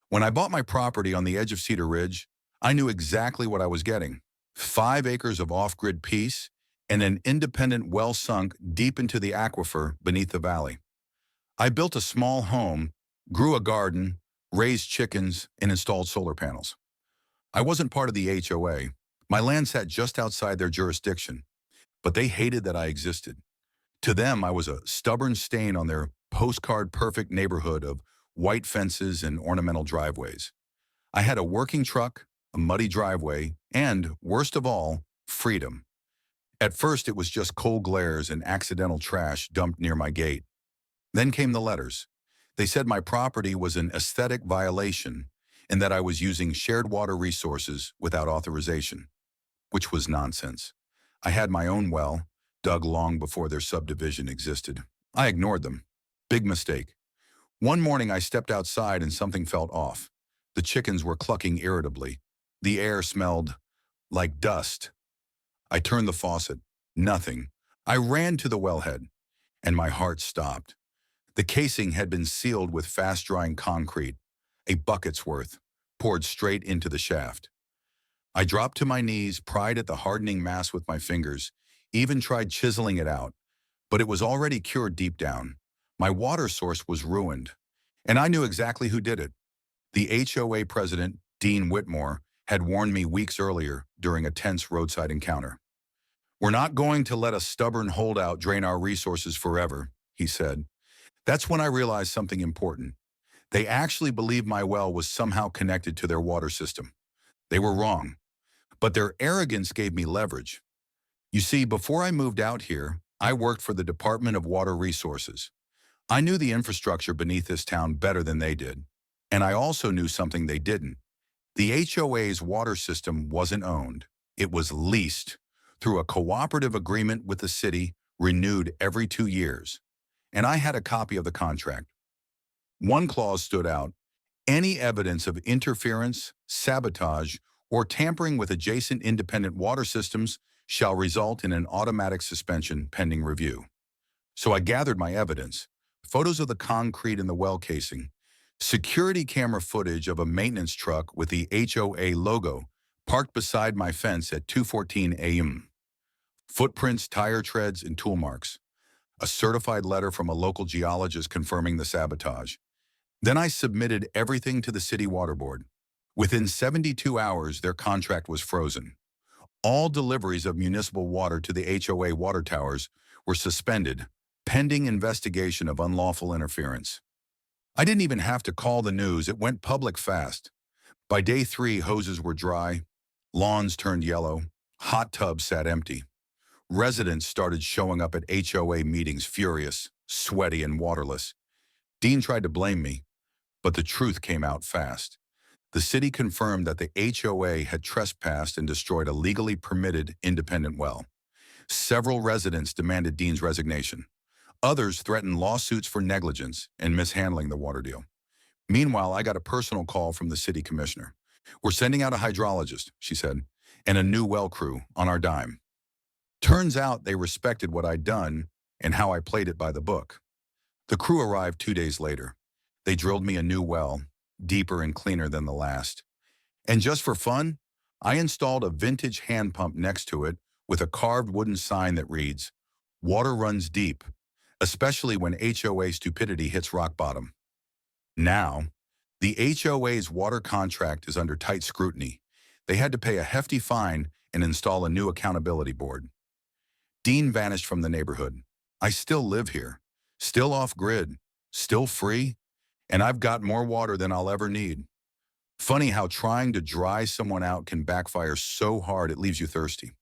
When I bought my property on the edge of Cedar Ridge, I knew exactly what I was getting. 5 acres of off-grid peace and an independent well sunk deep into the aquifer beneath the valley. I built a small home, grew a garden, raised chickens, and installed solar panels. I wasn't part of the HOA. My land sat just outside their jurisdiction, but they hated that I existed. To them, I was a stubborn stain on their postcard-perfect neighborhood of white fences and ornamental driveways. I had a working truck, a muddy driveway, and, worst of all, freedom. At first, it was just cold glares and accidental trash dumped near my gate. Then came the letters. They said my property was an aesthetic violation and that I was using shared water resources without authorization, which was nonsense. I had my own well, dug long before their subdivision existed. I ignored them. Big mistake. One morning I stepped outside and something felt off. The chickens were clucking irritably. The air smelled like dust. I turned the faucet. Nothing. I ran to the wellhead, and my heart stopped. The casing had been sealed with fast-drying concrete, a bucket's worth, poured straight into the shaft. I dropped to my knees, pried at the hardening mass with my fingers, even tried chiseling it out, but it was already cured deep down. My water source was ruined, and I knew exactly who did it. The HOA president, Dean Whitmore, had warned me weeks earlier during a tense roadside encounter. "We're not going to let a stubborn holdout drain our resources forever," he said. That's when I realized something important. They actually believed my well was somehow connected to their water system. They were wrong, but their arrogance gave me leverage. You see, before I moved out here, I worked for the Department of Water Resources. I knew the infrastructure beneath this town better than they did, and I also knew something they didn't. The HOA's water system wasn't owned. It was leased through a cooperative agreement with the city, renewed every 2 years. And I had a copy of the contract. One clause stood out: any evidence of interference, sabotage, or tampering with adjacent independent water systems shall result in an automatic suspension pending review. So I gathered my evidence: photos of the concrete in the well casing, security camera footage of a maintenance truck with the HOA logo parked beside my fence at 2:14 a.m., footprints, tire treads, and tool marks, a certified letter from a local geologist confirming the sabotage. Then I submitted everything to the city water board. Within 72 hours, their contract was frozen. All deliveries of municipal water to the HOA water towers were suspended, pending investigation of unlawful interference. I didn't even have to call the news. It went public fast. By day 3, hoses were dry, lawns turned yellow, hot tubs sat empty. Residents started showing up at HOA meetings furious, sweaty, and waterless. Dean tried to blame me, but the truth came out fast. The city confirmed that the HOA had trespassed and destroyed a legally permitted independent well. Several residents demanded Dean's resignation. Others threatened lawsuits for negligence and mishandling the water deal. Meanwhile, I got a personal call from the city commissioner. "We're sending out a hydrologist," she said, "and a new well crew on our dime." Turns out they respected what I'd done and how I played it by the book. The crew arrived 2 days later. They drilled me a new well, deeper and cleaner than the last. And just for fun, I installed a vintage hand pump next to it with a carved wooden sign that reads, "Water runs deep, especially when HOA stupidity hits rock bottom." Now, the HOA's water contract is under tight scrutiny. They had to pay a hefty fine and install a new accountability board. Dean vanished from the neighborhood. I still live here, still off-grid, still free, and I've got more water than I'll ever need. Funny how trying to dry someone out can backfire so hard it leaves you thirsty.